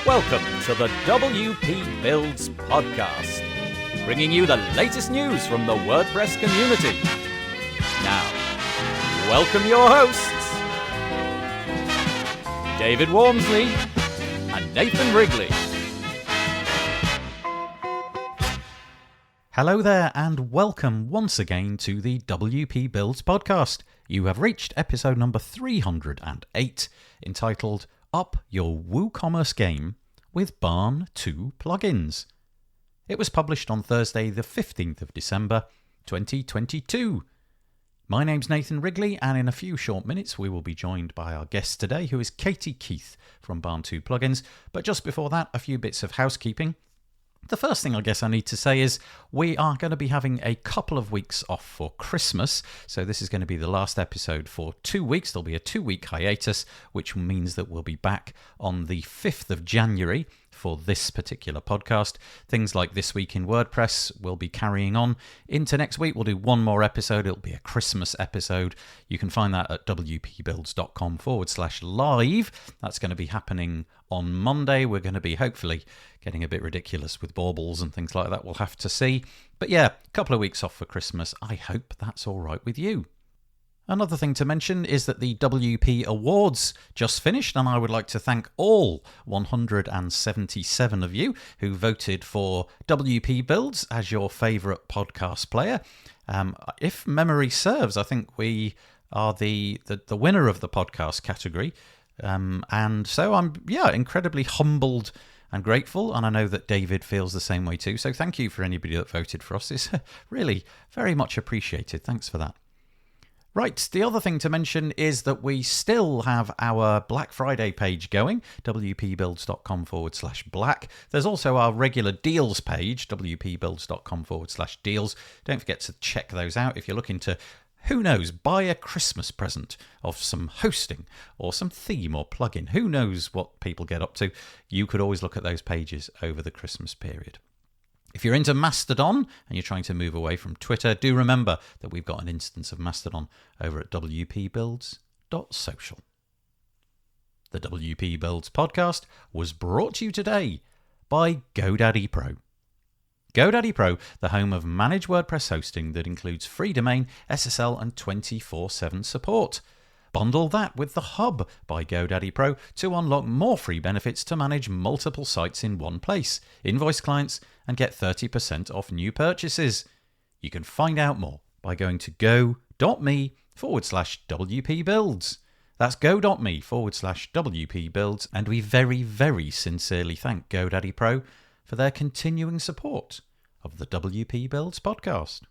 Welcome to the WP Builds podcast, bringing you the latest news from the WordPress community. Now, welcome your hosts, David Wormsley and Nathan Wrigley. Hello there and welcome once again to the WP Builds podcast. You have reached episode number 308, entitled Up Your WooCommerce Game with Barn2 Plugins. It was published on Thursday the 15th of December 2022. My name's Nathan Wrigley, and in a few short minutes we will be joined by our guest today, who is Katie Keith from Barn2 Plugins. But just before that, a few bits of housekeeping. The first thing I guess I need to say is we are going to be having a couple of weeks off for Christmas. So this is going to be the last episode for 2 weeks. There'll be a 2-week hiatus, which means that we'll be back on the 5th of January for this particular podcast. Things like This Week in WordPress will be carrying on into next week. We'll do one more episode. It'll be a Christmas episode. You can find that at wpbuilds.com/live. That's going to be happening on Monday. We're going to be hopefully getting a bit ridiculous with baubles and things like that. We'll have to see. But yeah, a couple of weeks off for Christmas. I hope that's all right with you. Another thing to mention is that the WP Awards just finished, and I would like to thank all 177 of you who voted for WP Builds as your favourite podcast player. If memory serves, I think we are the winner of the podcast category. And so I'm incredibly humbled and grateful, and I know that David feels the same way too. So thank you for anybody that voted for us. It's really very much appreciated. Thanks for that. Right, the other thing to mention is that we still have our Black Friday page going, wpbuilds.com/black. There's also our regular deals page, wpbuilds.com/deals. Don't forget to check those out if you're looking to, who knows, buy a Christmas present of some hosting or some theme or plugin. Who knows what people get up to? You could always look at those pages over the Christmas period. If you're into Mastodon and you're trying to move away from Twitter, do remember that we've got an instance of Mastodon over at wpbuilds.social. The WP Builds podcast was brought to you today by GoDaddy Pro. GoDaddy Pro, the home of managed WordPress hosting that includes free domain, SSL and 24/7 support. Bundle that with the Hub by GoDaddy Pro to unlock more free benefits to manage multiple sites in one place, invoice clients, and get 30% off new purchases. You can find out more by going to go.me/WP Builds. That's go.me/WP Builds, and we very, very sincerely thank GoDaddy Pro for their continuing support of the WP Builds podcast.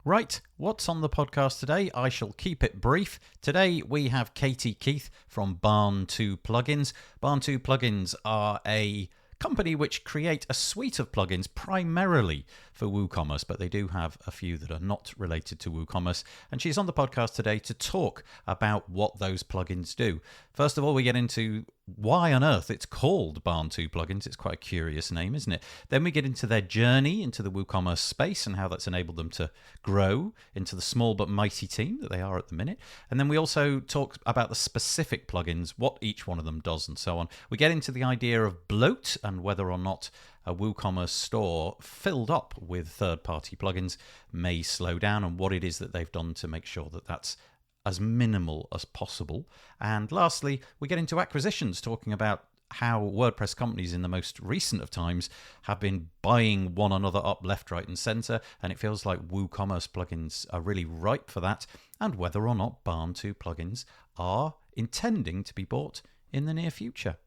Right, what's on the podcast today? I shall keep it brief. Today we have Katie Keith from Barn2 Plugins. Barn2 Plugins are a company which create a suite of plugins primarily for WooCommerce, but they do have a few that are not related to WooCommerce. And she's on the podcast today to talk about what those plugins do. First of all, we get into why on earth it's called Barn2 Plugins. It's quite a curious name, isn't it? Then we get into their journey into the WooCommerce space and how that's enabled them to grow into the small but mighty team that they are at the minute. And then we also talk about the specific plugins, what each one of them does and so on. We get into the idea of bloat and whether or not a WooCommerce store filled up with third-party plugins may slow down, and what it is that they've done to make sure that that's as minimal as possible. And lastly, we get into acquisitions, talking about how WordPress companies in the most recent of times have been buying one another up left, right, and center, and it feels like WooCommerce plugins are really ripe for that, and whether or not Barn2 plugins are intending to be bought in the near future.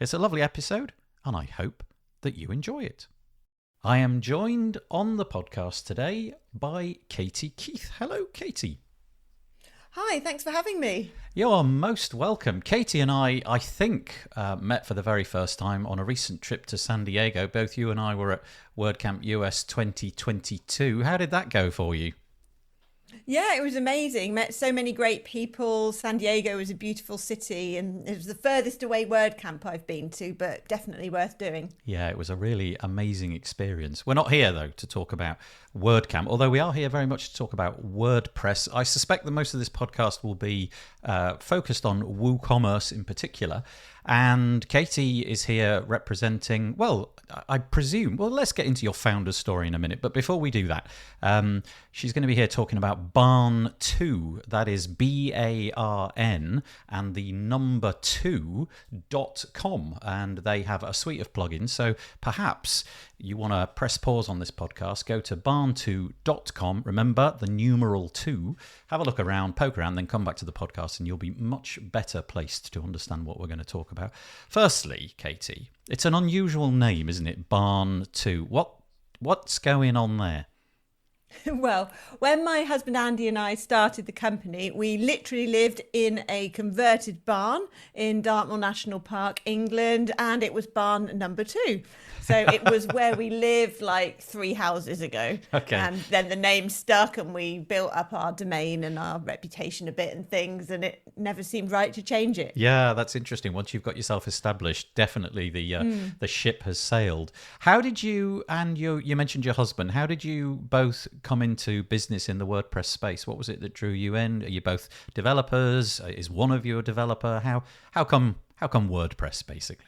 It's a lovely episode, and I hope that you enjoy it. I am joined on the podcast today by Katie Keith. Hello, Katie. Hi, thanks for having me. You're most welcome. Katie and I think, met for the very first time on a recent trip to San Diego. Both you and I were at WordCamp US 2022. How did that go for you? Yeah, it was amazing. Met so many great people. San Diego was a beautiful city, and it was the furthest away WordCamp I've been to, but definitely worth doing. Yeah, it was a really amazing experience. We're not here, though, to talk about WordCamp, although we are here very much to talk about WordPress. I suspect that most of this podcast will be focused on WooCommerce in particular. And Katie is here representing, well, I presume, well, let's get into your founder's story in a minute. But before we do that, she's going to be here talking about Barn2. That is BARN and the number 2.com. And they have a suite of plugins. So perhaps you want to press pause on this podcast, go to barn2.com. Remember the numeral 2. Have a look around, poke around, then come back to the podcast and you'll be much better placed to understand what we're going to talk about. Firstly, Katie, it's an unusual name, isn't it? Barn2. What's going on there? Well, when my husband Andy and I started the company, we literally lived in a converted barn in Dartmoor National Park, England, and it was barn number 2. So it was where we lived like 3 houses ago. Okay. And then the name stuck and we built up our domain and our reputation a bit and things, and it never seemed right to change it. Yeah, that's interesting. Once you've got yourself established, definitely the ship has sailed. How did you, and you mentioned your husband, how did you both come into business in the WordPress space? What was it that drew you in? Are you both developers? Is one of you a developer? How come WordPress, basically?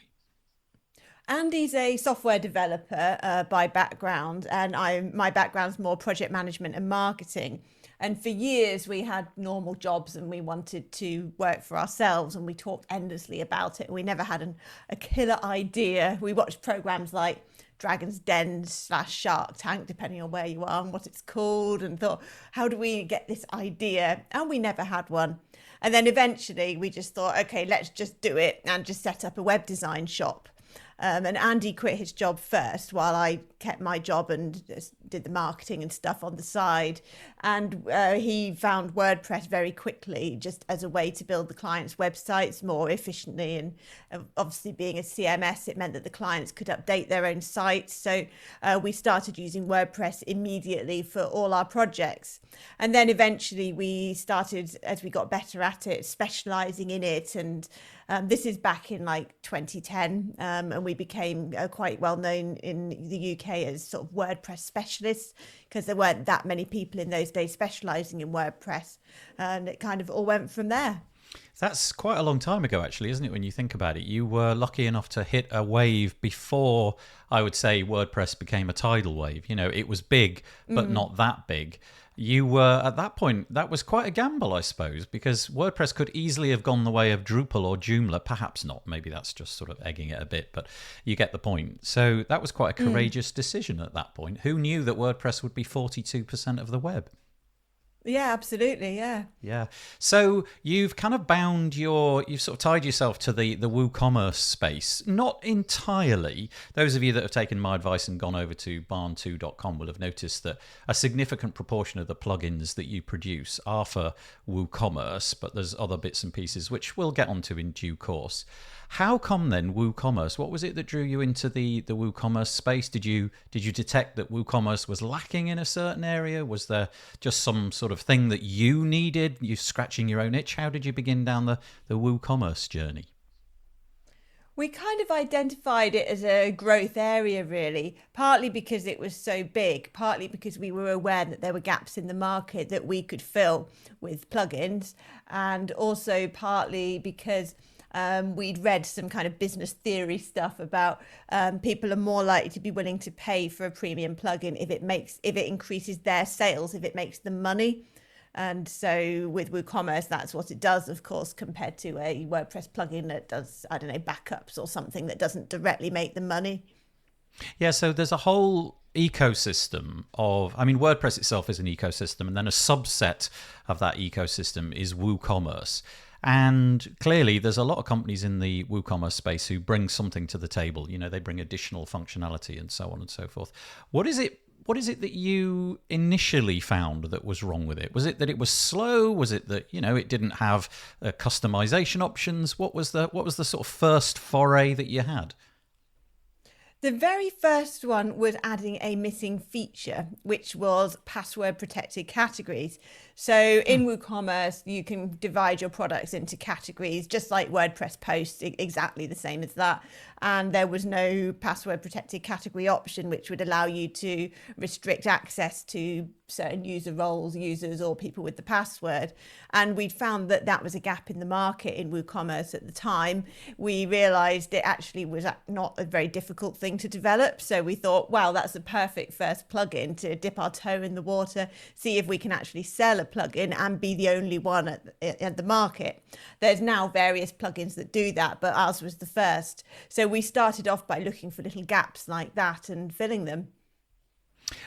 Andy's a software developer by background, and my background's more project management and marketing. And for years we had normal jobs and we wanted to work for ourselves, and we talked endlessly about it. We never had a killer idea. We watched programs like Dragon's Den / Shark Tank, depending on where you are and what it's called, and thought, how do we get this idea? And we never had one. And then eventually we just thought, okay, let's just do it and just set up a web design shop. And Andy quit his job first while I kept my job and did the marketing and stuff on the side. And he found WordPress very quickly, just as a way to build the clients' websites more efficiently. And obviously being a CMS, it meant that the clients could update their own sites. So we started using WordPress immediately for all our projects. And then eventually we started, as we got better at it, specializing in it. And this is back in like 2010, and we became quite well known in the UK as sort of WordPress specialists, because there weren't that many people in those days specializing in WordPress, and it kind of all went from there. That's quite a long time ago, actually, isn't it, when you think about it? You were lucky enough to hit a wave before, I would say, WordPress became a tidal wave. You know, it was big, but not that big. You were, at that point, that was quite a gamble, I suppose, because WordPress could easily have gone the way of Drupal or Joomla. Perhaps not. Maybe that's just sort of egging it a bit, but you get the point. So that was quite a courageous decision at that point. Who knew that WordPress would be 42% of the web? Yeah, absolutely. Yeah. Yeah. So you've kind of you've sort of tied yourself to the WooCommerce space. Not entirely. Those of you that have taken my advice and gone over to barn2.com will have noticed that a significant proportion of the plugins that you produce are for WooCommerce, but there's other bits and pieces which we'll get onto in due course. How come then WooCommerce? What was it that drew you into the WooCommerce space? Did you detect that WooCommerce was lacking in a certain area? Was there just some sort of thing that you needed? You scratching your own itch? How did you begin down the WooCommerce journey? We kind of identified it as a growth area, really, partly because it was so big, partly because we were aware that there were gaps in the market that we could fill with plugins, and also partly because we'd read some kind of business theory stuff about people are more likely to be willing to pay for a premium plugin if it increases their sales, if it makes them money. And so with WooCommerce, that's what it does, of course, compared to a WordPress plugin that does, I don't know, backups or something that doesn't directly make them money. Yeah, so there's a whole ecosystem of, I mean, WordPress itself is an ecosystem, and then a subset of that ecosystem is WooCommerce. And clearly, there's a lot of companies in the WooCommerce space who bring something to the table. You know, they bring additional functionality and so on and so forth. What is it that you initially found that was wrong with it? Was it that it was slow? Was it that, you know, it didn't have customization options? What was the sort of first foray that you had? The very first one was adding a missing feature, which was password protected categories. So in WooCommerce, you can divide your products into categories, just like WordPress posts, exactly the same as that. And there was no password protected category option, which would allow you to restrict access to certain user roles, users, or people with the password. And we found that that was a gap in the market in WooCommerce at the time. We realized it actually was not a very difficult thing to develop. So we thought, well, that's a perfect first plugin to dip our toe in the water, see if we can actually sell a plugin and be the only one at the market. There's now various plugins that do that, but ours was the first. So we started off by looking for little gaps like that and filling them.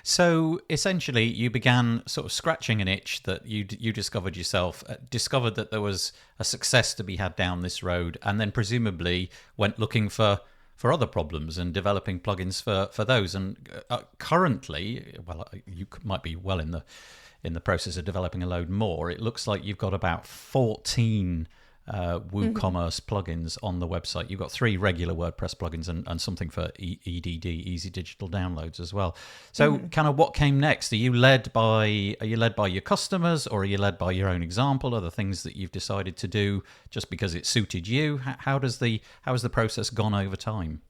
So essentially, you began sort of scratching an itch that you discovered yourself, discovered that there was a success to be had down this road, and then presumably went looking for other problems and developing plugins for those. And currently, well, you might be well in the process of developing a load more. It looks like you've got about 14 WooCommerce plugins on the website. You've got 3 regular WordPress plugins and something for EDD, Easy Digital Downloads as well. So kind of what came next? Are you led by your customers, or are you led by your own example? Are there things that you've decided to do just because it suited you? How has the process gone over time?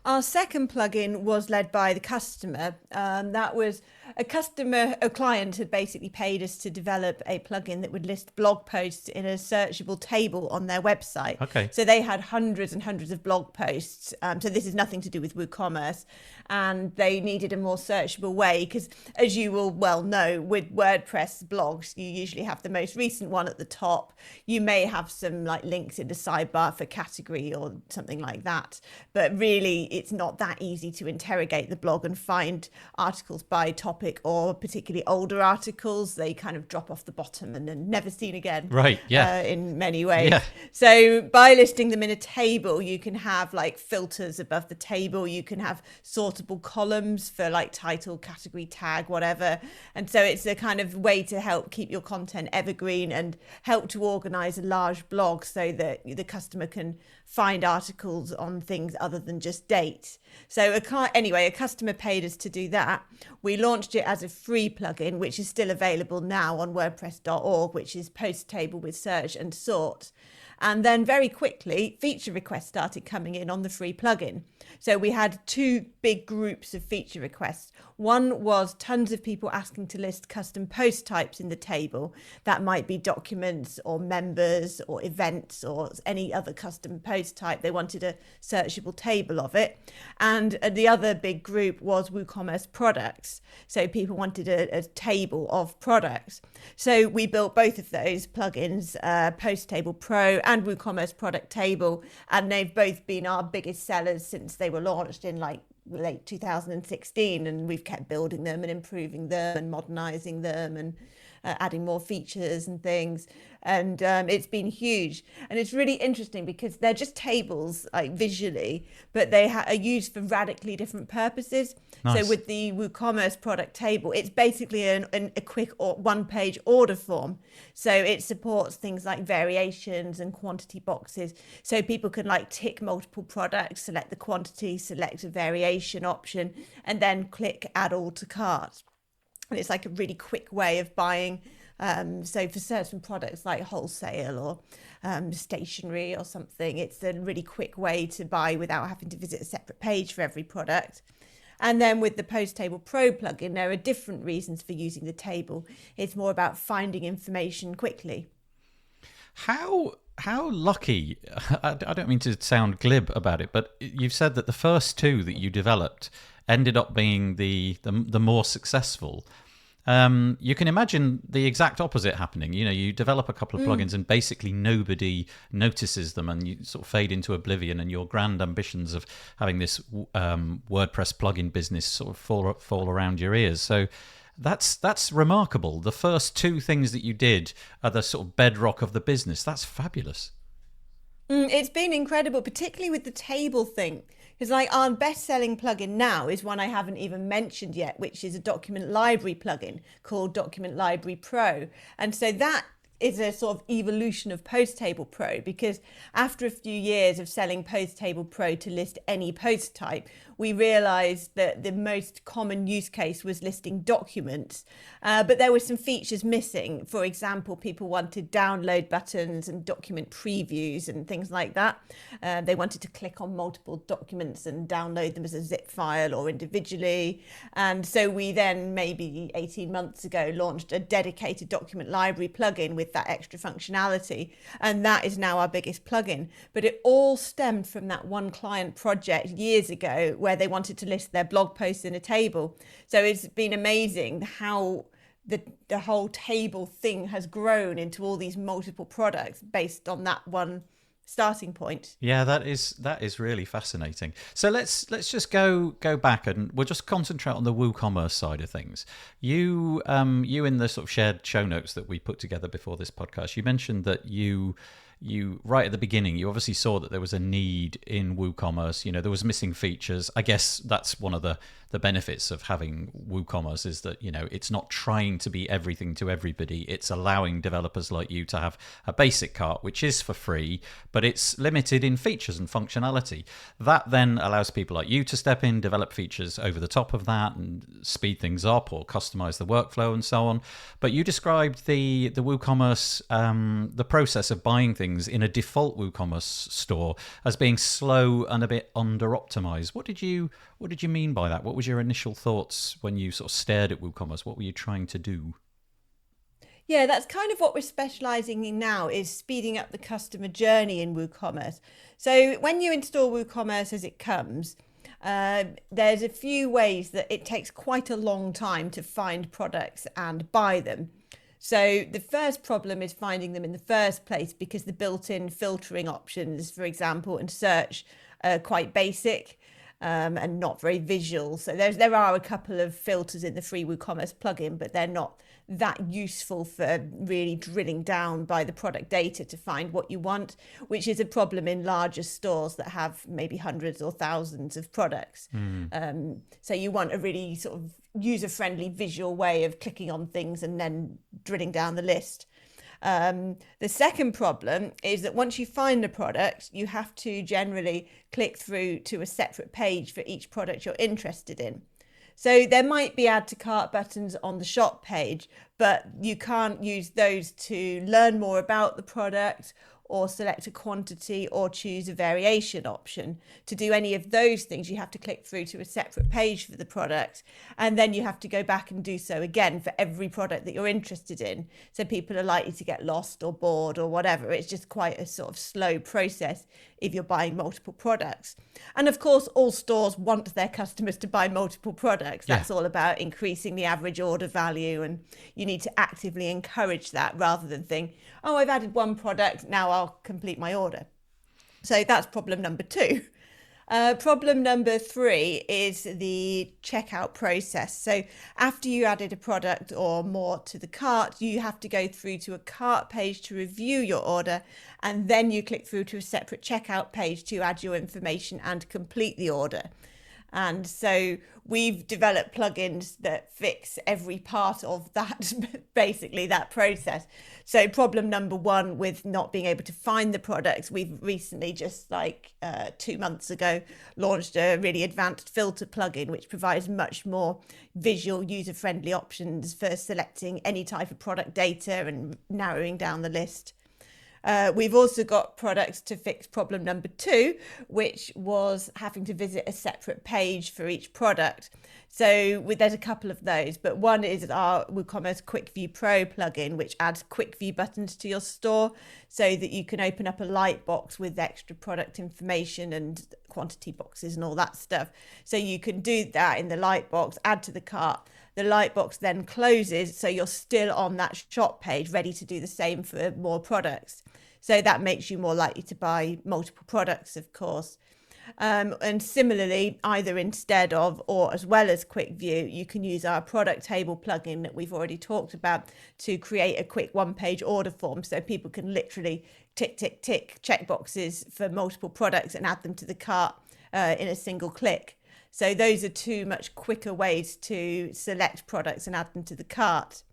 Our second plugin was led by the customer. That was a client had basically paid us to develop a plugin that would list blog posts in a searchable table on their website. Okay. So they had hundreds and hundreds of blog posts. So this is nothing to do with WooCommerce. And they needed a more searchable way because, as you will well know, with WordPress blogs, you usually have the most recent one at the top. You may have some like links in the sidebar for category or something like that. But really, it's not that easy to interrogate the blog and find articles by topic, or particularly older articles. They kind of drop off the bottom and then never seen again. Right, yeah. In many ways. Yeah. So by listing them in a table, you can have like filters above the table. You can have sortable columns for like title, category, tag, whatever. And so it's a kind of way to help keep your content evergreen and help to organize a large blog so that the customer can find articles on things other than just date. So a customer paid us to do that. We launched it as a free plugin, which is still available now on WordPress.org, which is post table with search and sort. And then very quickly, feature requests started coming in on the free plugin. So we had 2 big groups of feature requests. One was tons of people asking to list custom post types in the table. That might be documents or members or events or any other custom post type. They wanted a searchable table of it. And the other big group was WooCommerce products. So people wanted a table of products. So we built both of those plugins, Post Table Pro and WooCommerce Product Table. And they've both been our biggest sellers since they were launched in like late 2016, and we've kept building them and improving them and modernizing them and adding more features and things. And it's been huge. And it's really interesting because they're just tables, like visually, but they are used for radically different purposes. Nice. So with the WooCommerce product table, it's basically a quick one-page order form. So it supports things like variations and quantity boxes. So people can like tick multiple products, select the quantity, select a variation option, and then click add all to cart. And it's like a really quick way of buying. So for certain products like wholesale or stationery or something, it's a really quick way to buy without having to visit a separate page for every product. And then with the Post Table Pro plugin, there are different reasons for using the table. It's more about finding information quickly. How lucky, I don't mean to sound glib about it, but you've said that the first 2 that you developed ended up being the more successful. You can imagine the exact opposite happening. You know, you develop a couple of plugins and basically nobody notices them, and you sort of fade into oblivion, and your grand ambitions of having this WordPress plugin business sort of fall around your ears. So that's remarkable. The first 2 things that you did are the sort of bedrock of the business. That's fabulous. It's been incredible, particularly with the table thing. Because like our best-selling plugin now is one I haven't even mentioned yet, which is a document library plugin called Document Library Pro. And so that is a sort of evolution of Post Table Pro, because after a few years of selling Post Table Pro to list any post type, we realized that the most common use case was listing documents, but there were some features missing. For example, people wanted download buttons and document previews and things like that. They wanted to click on multiple documents and download them as a zip file or individually. And so we then, maybe 18 months ago, launched a dedicated document library plugin with that extra functionality. And that is now our biggest plugin. But it all stemmed from that one client project years ago where they wanted to list their blog posts in a table. So it's been amazing how the whole table thing has grown into all these multiple products based on that one starting point. Yeah, that is really fascinating. So let's just go back, and we'll just concentrate on the WooCommerce side of things. You in the sort of shared show notes that we put together before this podcast, you mentioned that you right at the beginning, you obviously saw that there was a need in WooCommerce. There was missing features. I guess that's one of the benefits of having WooCommerce, is that it's not trying to be everything to everybody. It's allowing developers like you to have a basic cart, which is for free, but it's limited in features and functionality. That then allows people like you to step in, develop features over the top of that, and speed things up or customize the workflow and so on. But you described the WooCommerce, the process of buying things in a default WooCommerce store as being slow and a bit under optimized. What did you mean by that? What was your initial thoughts when you sort of stared at WooCommerce? What were you trying to do? Yeah, that's kind of what we're specializing in now, is speeding up the customer journey in WooCommerce. So when you install WooCommerce as it comes, there's a few ways that it takes quite a long time to find products and buy them. So the first problem is finding them in the first place, because the built-in filtering options, for example, and search are quite basic and not very visual. So there are a couple of filters in the free WooCommerce plugin, but they're not that useful for really drilling down by the product data to find what you want, which is a problem in larger stores that have maybe hundreds or thousands of products. So you want a really sort of user-friendly visual way of clicking on things and then drilling down the list. The second problem is that once you find the product, you have to generally click through to a separate page for each product you're interested in. So there might be add to cart buttons on the shop page, but you can't use those to learn more about the product or select a quantity or choose a variation option. To do any of those things, you have to click through to a separate page for the product, and then you have to go back and do so again for every product that you're interested in. So people are likely to get lost or bored or whatever. It's just quite a sort of slow process if you're buying multiple products. And of course, all stores want their customers to buy multiple products. That's all about increasing the average order value, and you need to actively encourage that rather than think, oh, I've added one product, now I'll complete my order. So that's problem number 2. Problem number 3 is the checkout process. So after you added a product or more to the cart, you have to go through to a cart page to review your order, and then you click through to a separate checkout page to add your information and complete the order. And so we've developed plugins that fix every part of that, basically that process. So problem number 1 with not being able to find the products, we've recently, just like 2 months ago, launched a really advanced filter plugin, which provides much more visual, user-friendly options for selecting any type of product data and narrowing down the list. We've also got products to fix problem number 2, which was having to visit a separate page for each product. So there's a couple of those, but one is our WooCommerce Quick View Pro plugin, which adds quick view buttons to your store so that you can open up a light box with extra product information and quantity boxes and all that stuff. So you can do that in the light box, add to the cart. The light box then closes, so you're still on that shop page, ready to do the same for more products. So that makes you more likely to buy multiple products, of course. And similarly, either instead of or as well as Quick View, you can use our product table plugin that we've already talked about to create a quick one-page order form, so people can literally tick, tick, tick checkboxes for multiple products and add them to the cart in a single click. So those are 2 much quicker ways to select products and add them to the cart.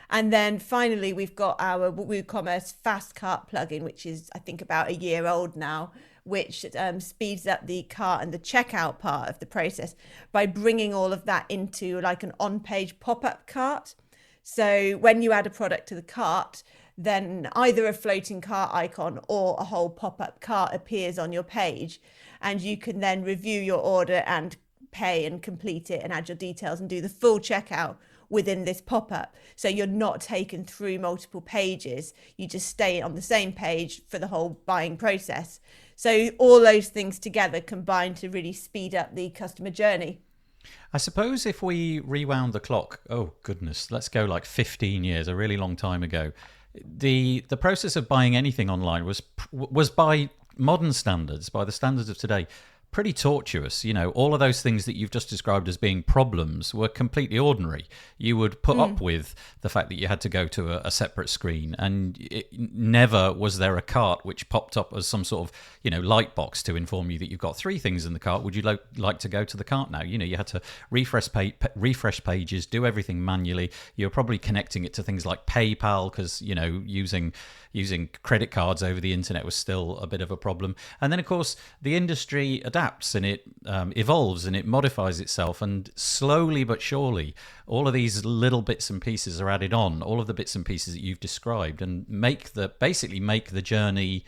And then finally, we've got our WooCommerce Fast Cart plugin, which is, I think, about a year old now, which speeds up the cart and the checkout part of the process by bringing all of that into like an on-page pop-up cart. So when you add a product to the cart, then either a floating cart icon or a whole pop-up cart appears on your page, and you can then review your order and pay and complete it and add your details and do the full checkout within this pop-up. So you're not taken through multiple pages, you just stay on the same page for the whole buying process. So all those things together combine to really speed up the customer journey. I suppose if we rewound the clock, oh goodness, let's go like 15 years, a really long time ago. The process of buying anything online was by modern standards, by the standards of today, pretty tortuous. You know, all of those things that you've just described as being problems were completely ordinary. You would put up with the fact that you had to go to a separate screen, and never was there a cart which popped up as some sort of, you know, light box to inform you that you've got 3 things in the cart. Would you like to go to the cart now? You know, you had to refresh pages, do everything manually. You're probably connecting it to things like PayPal because, you know, using credit cards over the internet was still a bit of a problem. And then, of course, the industry adapts and it evolves and it modifies itself, and slowly but surely all of these little bits and pieces are added on, all of the bits and pieces that you've described, and make the journey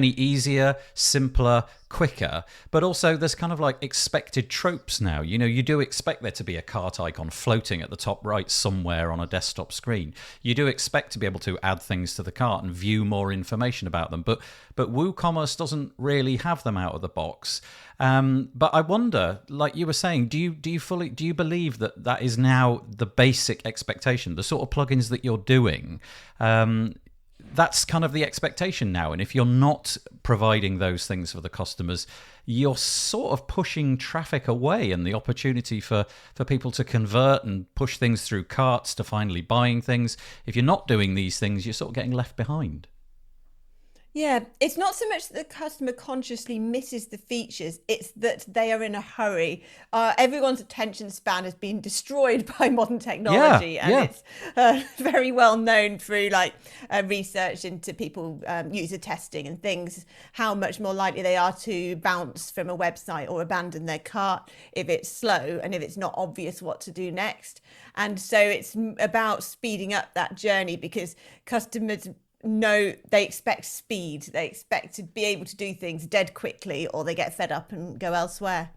easier, simpler, quicker. But also there's kind of like expected tropes now. You know, you do expect there to be a cart icon floating at the top right somewhere on a desktop screen. You do expect to be able to add things to the cart and view more information about them. But WooCommerce doesn't really have them out of the box. But I wonder, like you were saying, do you believe that is now the basic expectation, the sort of plugins that you're doing? That's kind of the expectation now. And if you're not providing those things for the customers, you're sort of pushing traffic away and the opportunity for people to convert and push things through carts to finally buying things. If you're not doing these things, you're sort of getting left behind. Yeah, it's not so much that the customer consciously misses the features, it's that they are in a hurry. Everyone's attention span has been destroyed by modern technology, it's very well known through research into people user testing and things, how much more likely they are to bounce from a website or abandon their cart if it's slow and if it's not obvious what to do next. And so it's about speeding up that journey, because customers know they expect speed. They expect to be able to do things dead quickly, or they get fed up and go elsewhere.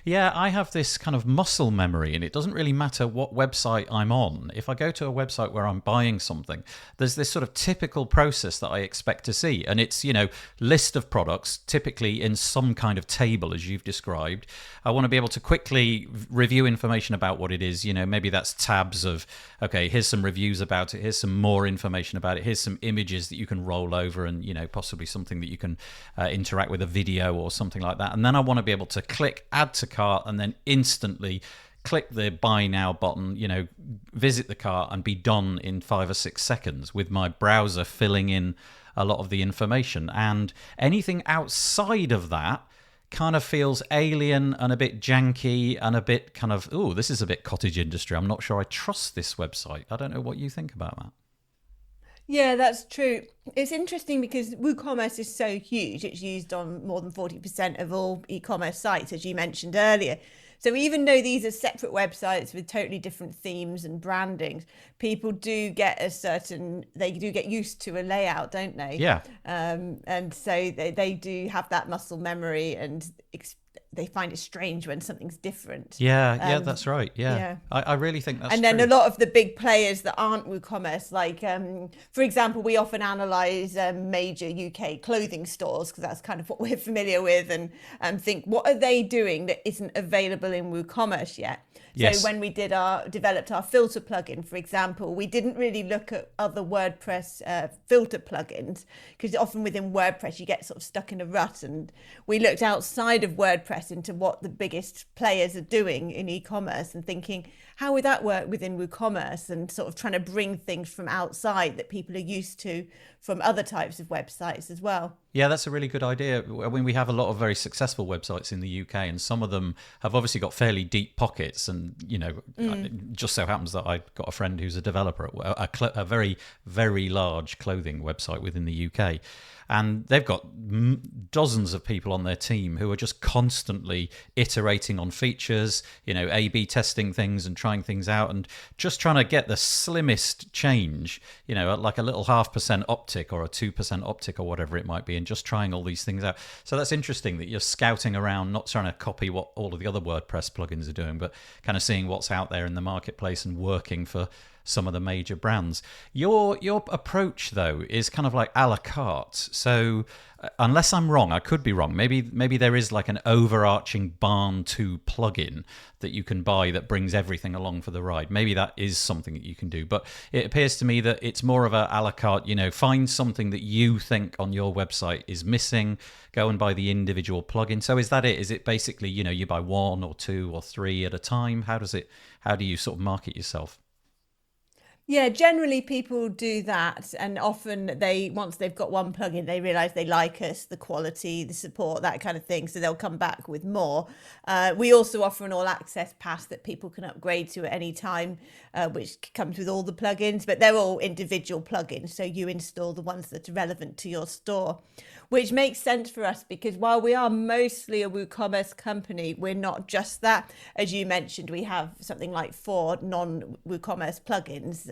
Yeah, I have this kind of muscle memory, and it doesn't really matter what website I'm on. If I go to a website where I'm buying something, there's this sort of typical process that I expect to see. And it's, you know, list of products, typically in some kind of table, as you've described. I want to be able to quickly review information about what it is. You know, maybe that's tabs of, okay, here's some reviews about it, here's some more information about it, here's some images that you can roll over, and, you know, possibly something that you can interact with, a video or something like that. And then I want to be able to click add to cart and then instantly click the buy now button, you know, visit the cart and be done in 5 or 6 seconds with my browser filling in a lot of the information. And anything outside of that kind of feels alien and a bit janky and a bit kind of, oh, this is a bit cottage industry. I'm not sure I trust this website. I don't know what you think about that. Yeah, that's true. It's interesting because WooCommerce is so huge. It's used on more than 40% of all e-commerce sites, as you mentioned earlier. So even though these are separate websites with totally different themes and brandings, people do get they do get used to a layout, don't they? Yeah. And so they do have that muscle memory, and they find it strange when something's different. Yeah, that's right. Yeah. I really think that's true. And then true. a lot of the big players that aren't WooCommerce, like, for example, we often analyse major UK clothing stores, because that's kind of what we're familiar with, and think, what are they doing that isn't available in WooCommerce yet? Yes. So when we developed our filter plugin, for example, we didn't really look at other WordPress filter plugins, because often within WordPress you get sort of stuck in a rut, and we looked outside of WordPress into what the biggest players are doing in e-commerce and thinking, how would that work within WooCommerce, and sort of trying to bring things from outside that people are used to from other types of websites as well. Yeah, that's a really good idea. I mean, we have a lot of very successful websites in the UK, and some of them have obviously got fairly deep pockets. And, it just so happens that I've got a friend who's a developer at a very, very large clothing website within the UK. And they've got dozens of people on their team who are just constantly iterating on features, A/B testing things and trying things out and just trying to get the slimmest change, like a little 0.5% uptick or a 2% uptick or whatever it might be, and just trying all these things out. So that's interesting that you're scouting around, not trying to copy what all of the other WordPress plugins are doing, but kind of seeing what's out there in the marketplace and working for some of the major brands. Your approach, though, is kind of like a la carte. So unless I'm wrong, I could be wrong. Maybe there is like an overarching Barn2 plugin that you can buy that brings everything along for the ride. Maybe that is something that you can do. But it appears to me that it's more of a la carte, find something that you think on your website is missing, go and buy the individual plugin. So is that it? Is it basically, you buy 1 or 2 or 3 at a time? How do you sort of market yourself? Yeah, generally people do that, and often once they've got one plugin, they realize they like us, the quality, the support, that kind of thing, so they'll come back with more. We also offer an all-access pass that people can upgrade to at any time, which comes with all the plugins, but they're all individual plugins, so you install the ones that are relevant to your store, which makes sense for us because while we are mostly a WooCommerce company, we're not just that. As you mentioned, we have something like 4 non-WooCommerce plugins,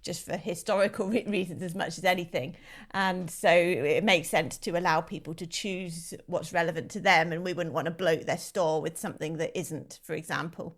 just for historical reasons as much as anything. And so it makes sense to allow people to choose what's relevant to them, and we wouldn't want to bloat their store with something that isn't, for example.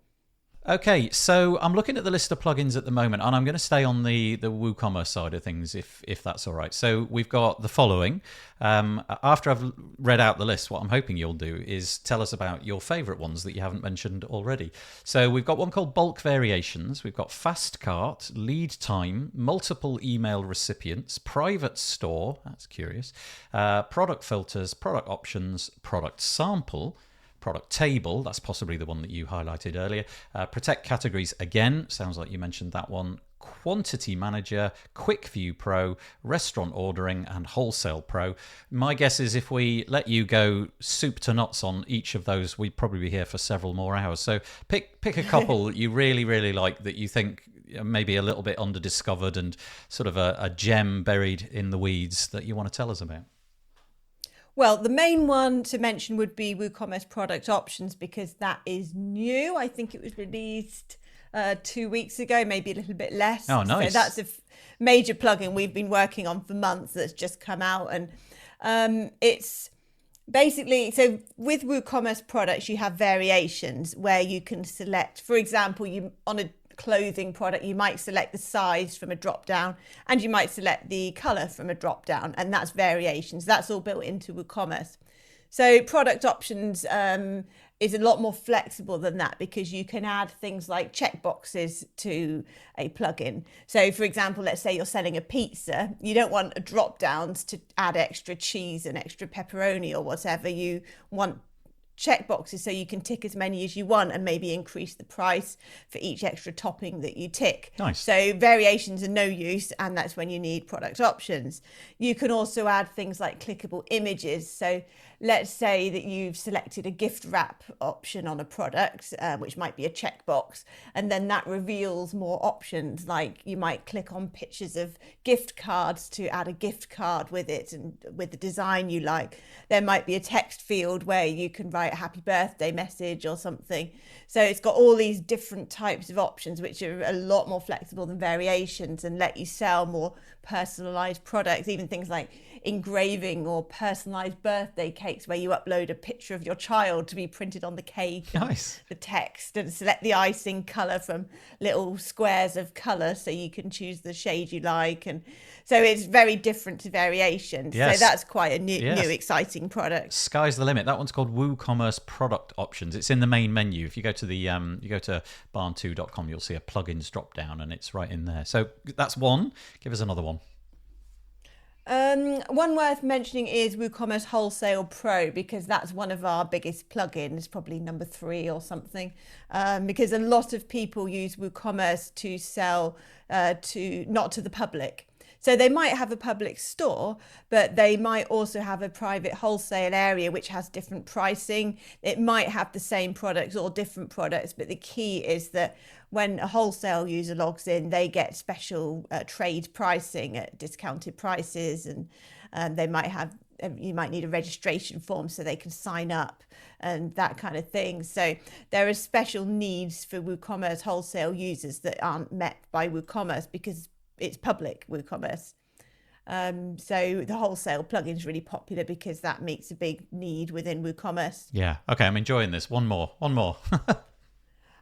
Okay, so I'm looking at the list of plugins at the moment, and I'm going to stay on the WooCommerce side of things, if that's all right. So we've got the following. After I've read out the list, what I'm hoping you'll do is tell us about your favourite ones that you haven't mentioned already. So we've got one called Bulk Variations. We've got Fast Cart, Lead Time, Multiple Email Recipients, Private Store, that's curious, Product Filters, Product Options, Product Sample, Product Table, that's possibly the one that you highlighted earlier. Protect Categories, again, sounds like you mentioned that one. Quantity Manager, Quick View Pro, Restaurant Ordering, and Wholesale Pro. My guess is if we let you go soup to nuts on each of those, we'd probably be here for several more hours. So pick a couple that you really, really like, that you think maybe a little bit underdiscovered and sort of a gem buried in the weeds that you want to tell us about. Well, the main one to mention would be WooCommerce Product Options, because that is new. I think it was released 2 weeks ago, maybe a little bit less. Oh, nice. So that's a major plugin we've been working on for months that's just come out. And it's basically, so with WooCommerce products, you have variations where you can select, for example, on a clothing product, you might select the size from a drop down, and you might select the color from a drop down, and that's variations. That's all built into WooCommerce. So product options is a lot more flexible than that, because you can add things like checkboxes to a plugin. So for example, let's say you're selling a pizza, you don't want a drop downs to add extra cheese and extra pepperoni or whatever. You want checkboxes so you can tick as many as you want and maybe increase the price for each extra topping that you tick. Nice. So variations are no use, and that's when you need product options. You can also add things like clickable images. So let's say that you've selected a gift wrap option on a product, which might be a checkbox, and then that reveals more options. Like you might click on pictures of gift cards to add a gift card with it and with the design you like. There might be a text field where you can write a happy birthday message or something. So it's got all these different types of options, which are a lot more flexible than variations and let you sell more personalized products, even things like engraving or personalized birthday cakes where you upload a picture of your child to be printed on the cake. Nice. The text, and select the icing color from little squares of color so you can choose the shade you like. And so it's very different to variations. Yes. So that's quite a new exciting product. Sky's the limit. That one's called WooCommerce Product Options. It's in the main menu. If you go to the barn2.com, you'll see a plugins drop down, and it's right in there. So that's one. Give us another one. One worth mentioning is WooCommerce Wholesale Pro, because that's one of our biggest plugins, probably number 3 or something, because a lot of people use WooCommerce to sell not to the public. So they might have a public store, but they might also have a private wholesale area which has different pricing. It might have the same products or different products, but the key is that when a wholesale user logs in, they get special trade pricing at discounted prices, and they might have, you might need a registration form so they can sign up and that kind of thing. So there are special needs for WooCommerce wholesale users that aren't met by WooCommerce because it's public WooCommerce. So the wholesale plugin is really popular because that meets a big need within WooCommerce. Yeah. Okay, I'm enjoying this. One more.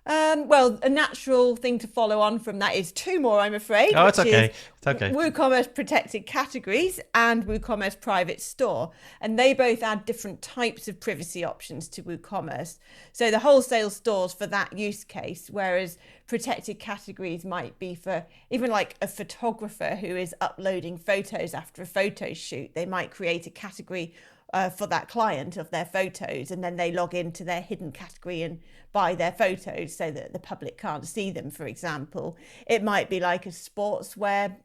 Well, a natural thing to follow on from that is two more, I'm afraid. Oh, it's okay. It's okay. WooCommerce protected categories and WooCommerce private store. And they both add different types of privacy options to WooCommerce. So the wholesale stores for that use case, whereas protected categories might be for even like a photographer who is uploading photos after a photo shoot. They might create a category for that client of their photos, and then they log into their hidden category and buy their photos so that the public can't see them, for example. It might be like a sportswear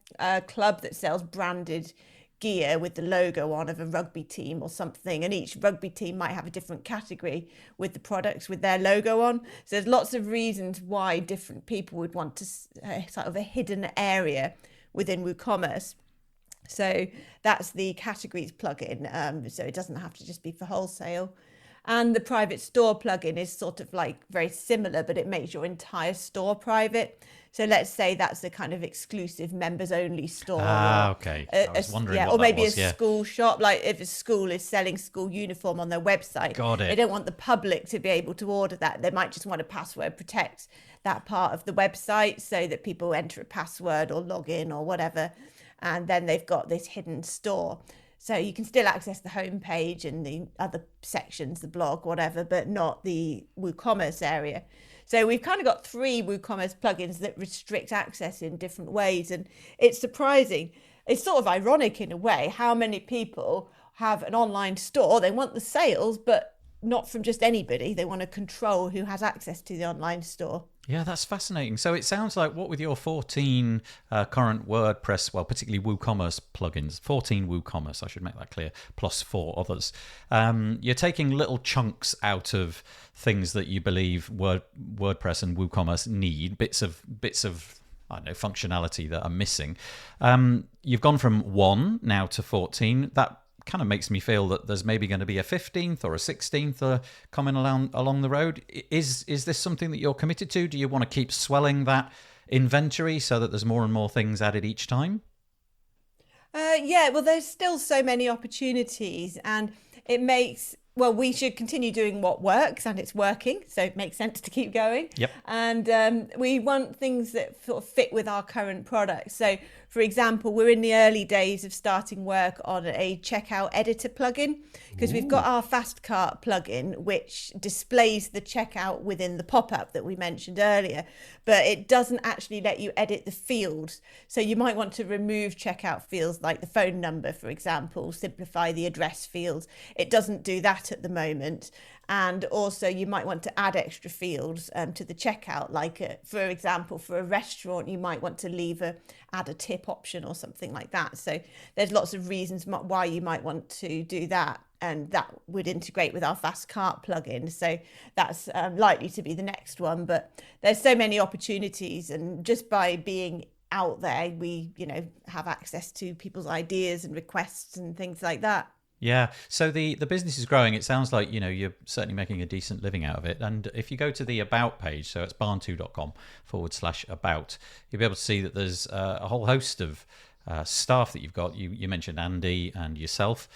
club that sells branded gear with the logo on of a rugby team or something, and each rugby team might have a different category with the products with their logo on. So there's lots of reasons why different people would want to sort of a hidden area within WooCommerce. So that's the categories plugin. So it doesn't have to just be for wholesale. And the private store plugin is sort of like very similar, but it makes your entire store private. So let's say that's a kind of exclusive members only store. Okay. I was wondering what or maybe that was, a school shop, like if a school is selling school uniform on their website. Got it. They don't want the public to be able to order that. They might just want to password protect that part of the website so that people enter a password or log in or whatever. And then they've got this hidden store. So you can still access the homepage and the other sections, the blog, whatever, but not the WooCommerce area. So we've kind of got three WooCommerce plugins that restrict access in different ways. And it's surprising. It's sort of ironic in a way how many people have an online store. They want the sales, but not from just anybody. They want to control who has access to the online store. Yeah, that's fascinating. So it sounds like what with your 14 current WordPress, well, particularly WooCommerce plugins, 14 WooCommerce, I should make that clear, plus 4 others. You're taking little chunks out of things that you believe WordPress and WooCommerce need, bits of I don't know, functionality that are missing. You've gone from 1 now to 14. That kind of makes me feel that there's maybe going to be a 15th or a 16th coming along the road. Is this something that you're committed to? Do you want to keep swelling that inventory so that there's more and more things added each time? Yeah, well, there's still so many opportunities, and it makes, well, we should continue doing what works, and it's working, so it makes sense to keep going. Yep. And we want things that sort of fit with our current products. So, for example, we're in the early days of starting work on a checkout editor plugin, because we've got our Fast Cart plugin, which displays the checkout within the pop-up that we mentioned earlier, but it doesn't actually let you edit the fields. So you might want to remove checkout fields like the phone number, for example, simplify the address fields. It doesn't do that at the moment. And also you might want to add extra fields to the checkout, like for example, for a restaurant, you might want to add a tip option or something like that. So there's lots of reasons why you might want to do that, and that would integrate with our Fast Cart plugin. So that's likely to be the next one, but there's so many opportunities, and just by being out there, we, have access to people's ideas and requests and things like that. Yeah, so the business is growing. It sounds like, you're certainly making a decent living out of it. And if you go to the About page, so it's barn2.com/about, you'll be able to see that there's a whole host of staff that you've got. You mentioned Andy and yourself.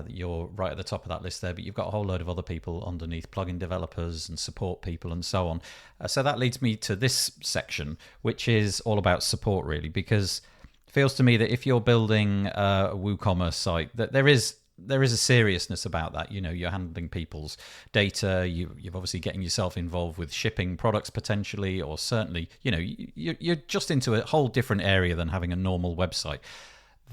You're right at the top of that list there, but you've got a whole load of other people underneath, plugin developers and support people and so on. So that leads me to this section, which is all about support, really, because it feels to me that if you're building a WooCommerce site, that there is a seriousness about that. You're handling people's data. You're obviously getting yourself involved with shipping products potentially, or certainly, you're just into a whole different area than having a normal website.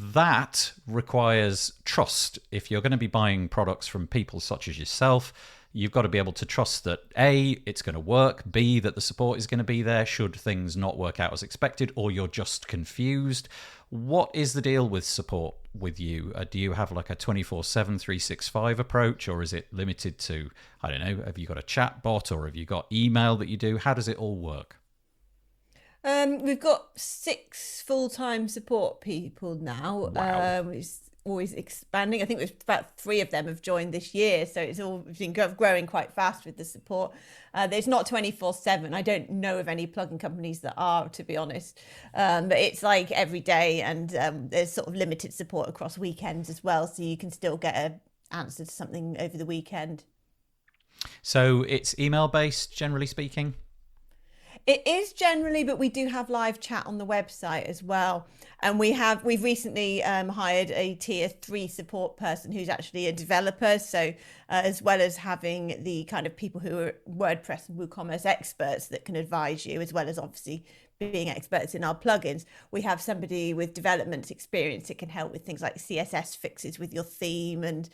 That requires trust. If you're going to be buying products from people such as yourself, you've got to be able to trust that A, it's going to work, B, that the support is going to be there should things not work out as expected, or you're just confused. What is the deal with support with you? Do you have like a 24/7, 365 approach, or is it limited to, I don't know, have you got a chat bot or have you got email that you do? How does it all work? We've got 6 full-time support people now. Wow. It's always expanding. I think there's about 3 of them have joined this year, so it's all been growing quite fast with the support. It's not 24/7. I don't know of any plugin companies that are, to be honest, but it's like every day, and there's sort of limited support across weekends as well, so you can still get an answer to something over the weekend. So it's email based, generally speaking? It is generally, but we do have live chat on the website as well. And we've recently hired a tier 3 support person who's actually a developer. So as well as having the kind of people who are WordPress and WooCommerce experts that can advise you, as well as obviously being experts in our plugins, we have somebody with development experience that can help with things like CSS fixes with your theme, and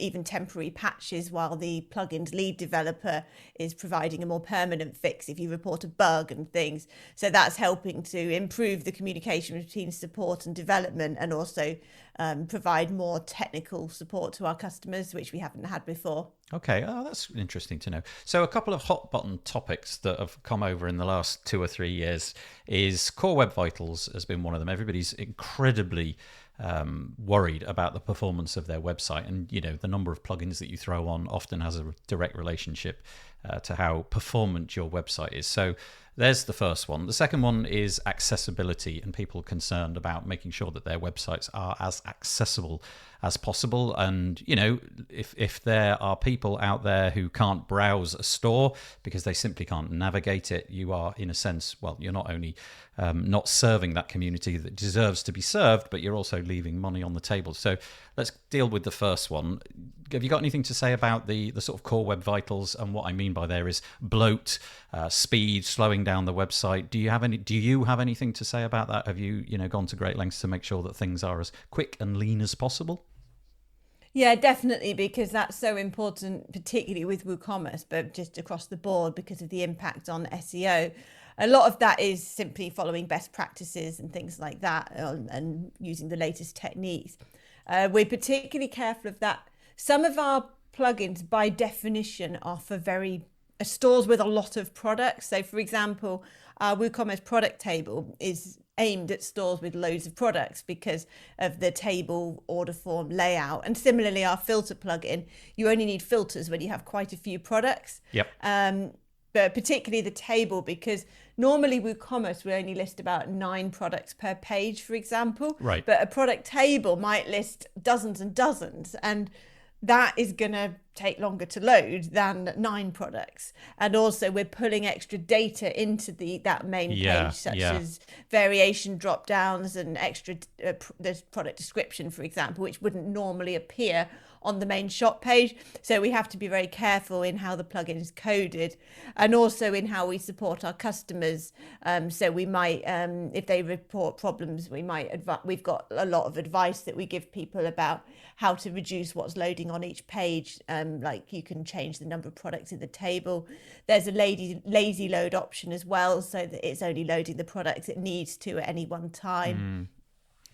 even temporary patches, while the plugin's lead developer is providing a more permanent fix if you report a bug and things. So that's helping to improve the communication between support and development, and also provide more technical support to our customers, which we haven't had before. Okay, that's interesting to know. So a couple of hot button topics that have come over in the last 2 or 3 years is Core Web Vitals has been one of them. Everybody's incredibly worried about the performance of their website, and the number of plugins that you throw on often has a direct relationship to how performant your website is. So there's the first one. The second one is accessibility, and people concerned about making sure that their websites are as accessible as possible. And if there are people out there who can't browse a store because they simply can't navigate it, you are, in a sense, well, you're not only not serving that community that deserves to be served, but you're also leaving money on the table. So let's deal with the first one. Have you got anything to say about the sort of Core Web Vitals? And what I mean by there is bloat, speed, slowing down the website. Do you have anything to say about that? Have you gone to great lengths to make sure that things are as quick and lean as possible? Yeah, definitely, because that's so important, particularly with WooCommerce, but just across the board because of the impact on SEO. A lot of that is simply following best practices and things like that, and using the latest techniques. We're particularly careful of that. Some of our plugins, by definition, are for stores with a lot of products. So, for example, our WooCommerce product table is aimed at stores with loads of products because of the table order form layout. And similarly, our filter plugin, you only need filters when you have quite a few products. Yep. But particularly the table, because normally WooCommerce will only list about 9 products per page, for example. Right. But a product table might list dozens and dozens, and that is going to take longer to load than 9 products. And also we're pulling extra data into that main page, such as variation drop downs and extra there's product description, for example, which wouldn't normally appear on the main shop page. So we have to be very careful in how the plugin is coded, and also in how we support our customers. So we might, if they report problems, we've got a lot of advice that we give people about how to reduce what's loading on each page. Like you can change the number of products in the table. There's a lazy load option as well, so that it's only loading the products it needs to at any one time.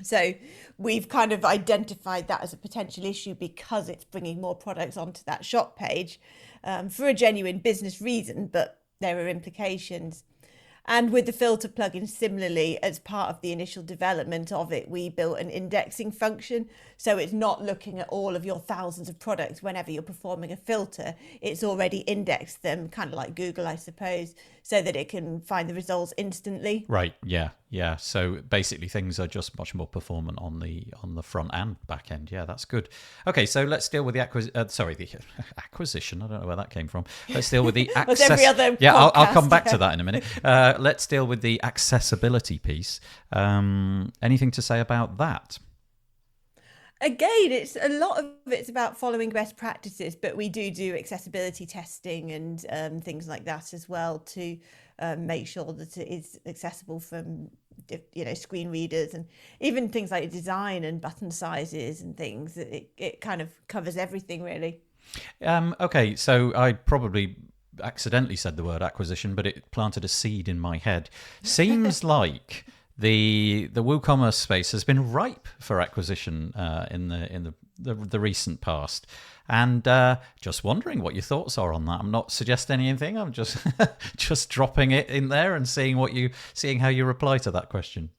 So we've kind of identified that as a potential issue because it's bringing more products onto that shop page for a genuine business reason, but there are implications. And with the filter plugin, similarly, as part of the initial development of it, we built an indexing function. So it's not looking at all of your thousands of products whenever you're performing a filter. It's already indexed them, kind of like Google, I suppose, so that it can find the results instantly. Right. Yeah. So basically, things are just much more performant on the front and back end. Yeah, that's good. Okay, so let's deal with the acquisition. I don't know where that came from. Let's deal with the access. Every other yeah, podcast. I'll come back to that in a minute. Let's deal with the accessibility piece. Anything to say about that? Again, it's a lot of it's about following best practices, but we do accessibility testing and things like that as well to make sure that it is accessible from screen readers, and even things like design and button sizes and things. It kind of covers everything, really. Okay, so I probably accidentally said the word acquisition, but it planted a seed in my head. Seems like the WooCommerce space has been ripe for acquisition in the recent past, and just wondering what your thoughts are on that. I'm not suggesting anything. I'm just just dropping it in there and seeing how you reply to that question.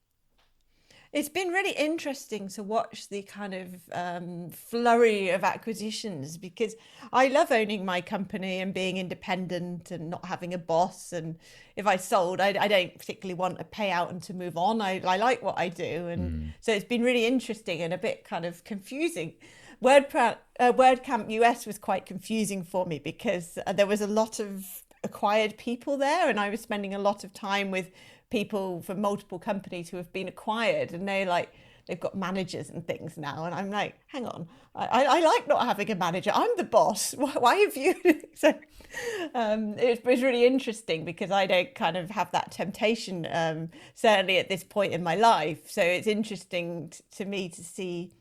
It's been really interesting to watch the kind of flurry of acquisitions, because I love owning my company and being independent and not having a boss. And if I sold, I don't particularly want a payout and to move on. I like what I do. And so it's been really interesting and a bit kind of confusing. WordCamp US was quite confusing for me because there was a lot of acquired people there, and I was spending a lot of time with people from multiple companies who have been acquired, and they've got managers and things now, and I'm like, hang on, I like not having a manager. I'm the boss. Why have you? So it was really interesting because I don't kind of have that temptation, certainly at this point in my life. So it's interesting to me to see.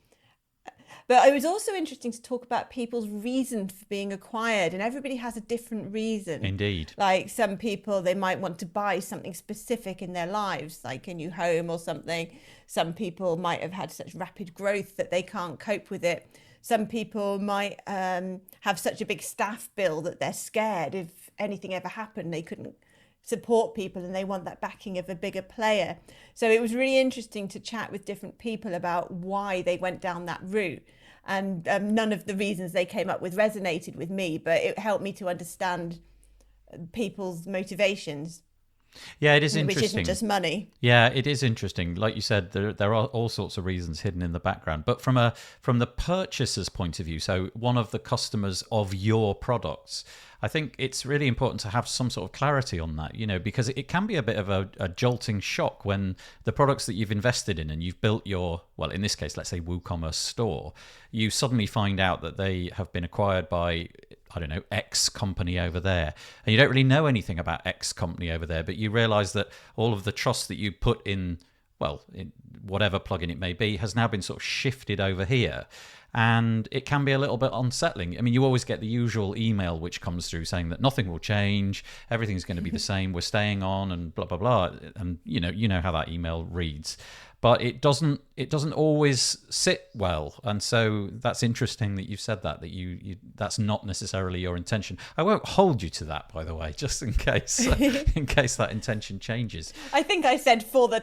But it was also interesting to talk about people's reason for being acquired, and everybody has a different reason. Indeed. Like some people, they might want to buy something specific in their lives, like a new home or something. Some people might have had such rapid growth that they can't cope with it. Some people might have such a big staff bill that they're scared if anything ever happened, they couldn't support people, and they want that backing of a bigger player. So it was really interesting to chat with different people about why they went down that route. And none of the reasons they came up with resonated with me, but it helped me to understand people's motivations. Yeah, it is interesting. Which isn't just money. Yeah, it is interesting. Like you said, there are all sorts of reasons hidden in the background. But from the purchaser's point of view, so one of the customers of your products, I think it's really important to have some sort of clarity on that, because it can be a bit of a jolting shock when the products that you've invested in and you've built your, well, in this case, let's say WooCommerce store, you suddenly find out that they have been acquired by, I don't know, X company over there. And you don't really know anything about X company over there, but you realize that all of the trust that you put in, well, in whatever plugin it may be, has now been sort of shifted over here. And it can be a little bit unsettling. I mean, you always get the usual email which comes through saying that nothing will change, everything's going to be the same, we're staying on, and blah, blah, blah. And you know how that email reads. But it doesn't always sit well, and so that's interesting that you've said that you that's not necessarily your intention. I won't hold you to that, by the way, just in case that intention changes. I think I said for the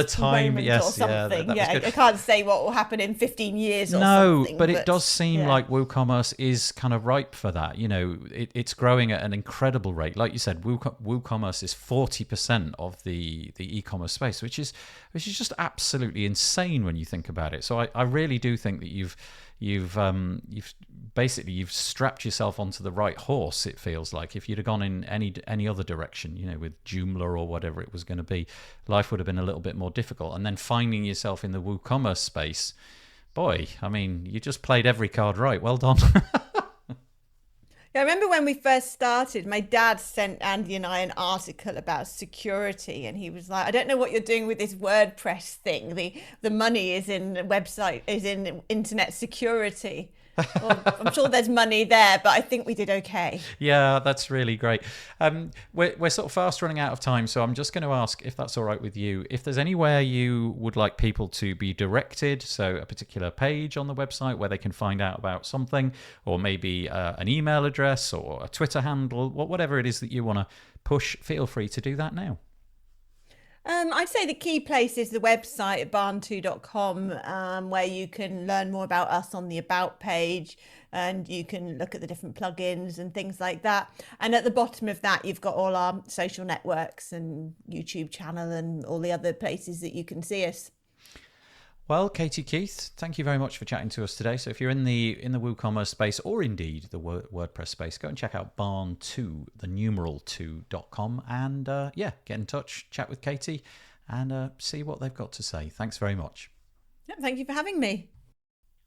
time, moment, yes, or something. I can't say what will happen in 15 years or something. No, but it does seem like WooCommerce is kind of ripe for that. It's growing at an incredible rate. Like you said, WooCommerce is 40% of the e-commerce space, which is just absolutely insane when you think about it. So I really do think that you've strapped yourself onto the right horse. It feels like if you'd have gone in any other direction, with Joomla or whatever it was going to be, life would have been a little bit more difficult. And then finding yourself in the WooCommerce space, boy, I mean, you just played every card right. Well done. I remember when we first started, my dad sent Andy and I an article about security, and he was like, I don't know what you're doing with this WordPress thing. The money is in internet security. Well, I'm sure there's money there, but I think we did okay. Yeah, that's really great. We're sort of fast running out of time, so I'm just going to ask, if that's all right with you, if there's anywhere you would like people to be directed, so a particular page on the website where they can find out about something, or maybe an email address or a Twitter handle, whatever it is that you want to push, feel free to do that now. I'd say the key place is the website at barn2.com, where you can learn more about us on the About page, and you can look at the different plugins and things like that. And at the bottom of that, you've got all our social networks and YouTube channel and all the other places that you can see us. Well, Katie Keith, thank you very much for chatting to us today. So if you're in the WooCommerce space, or indeed the WordPress space, go and check out Barn2, the numeral 2.com, and get in touch, chat with Katie, and see what they've got to say. Thanks very much. Thank you for having me.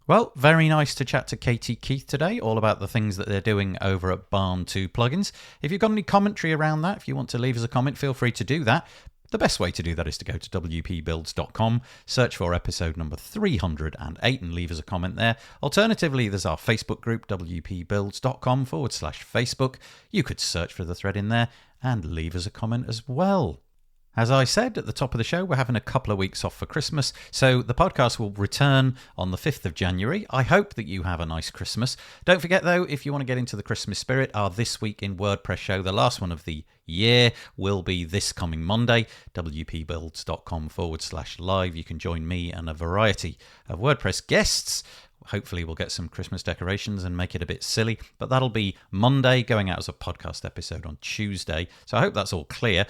Well, very nice to chat to Katie Keith today, all about the things that they're doing over at Barn2 Plugins. If you've got any commentary around that, if you want to leave us a comment, feel free to do that. The best way to do that is to go to wpbuilds.com, search for episode number 308 and leave us a comment there. Alternatively, there's our Facebook group, wpbuilds.com/Facebook. You could search for the thread in there and leave us a comment as well. As I said at the top of the show, we're having a couple of weeks off for Christmas, so the podcast will return on the 5th of January. I hope that you have a nice Christmas. Don't forget, though, if you want to get into the Christmas spirit, our This Week in WordPress show, the last one of the year, will be this coming Monday, wpbuilds.com/live. You can join me and a variety of WordPress guests. Hopefully we'll get some Christmas decorations and make it a bit silly, but that'll be Monday, going out as a podcast episode on Tuesday. So I hope that's all clear.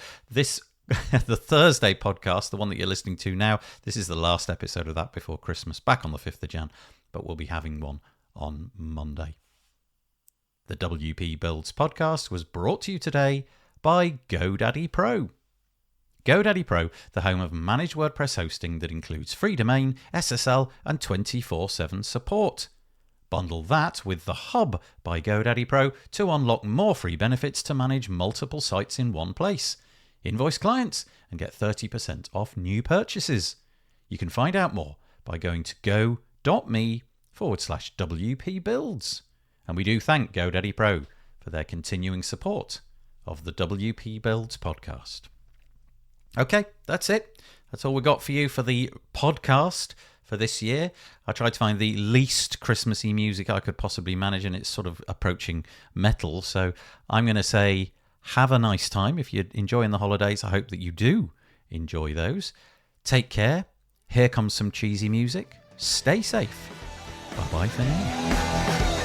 The Thursday podcast, the one that you're listening to now, this is the last episode of that before Christmas, back on the 5th of Jan, but we'll be having one on Monday. The WP Builds podcast was brought to you today by GoDaddy Pro. GoDaddy Pro, the home of managed WordPress hosting that includes free domain, SSL, and 24/7 support. Bundle that with the Hub by GoDaddy Pro to unlock more free benefits to manage multiple sites in one place. Invoice clients and get 30% off new purchases. You can find out more by going to go.me/WPBuilds. And we do thank GoDaddy Pro for their continuing support of the WP Builds podcast. Okay, that's it. That's all we got for you for the podcast for this year. I tried to find the least Christmassy music I could possibly manage, and it's sort of approaching metal. So I'm going to say, have a nice time. If you're enjoying the holidays, I hope that you do enjoy those. Take care. Here comes some cheesy music. Stay safe. Bye-bye for now.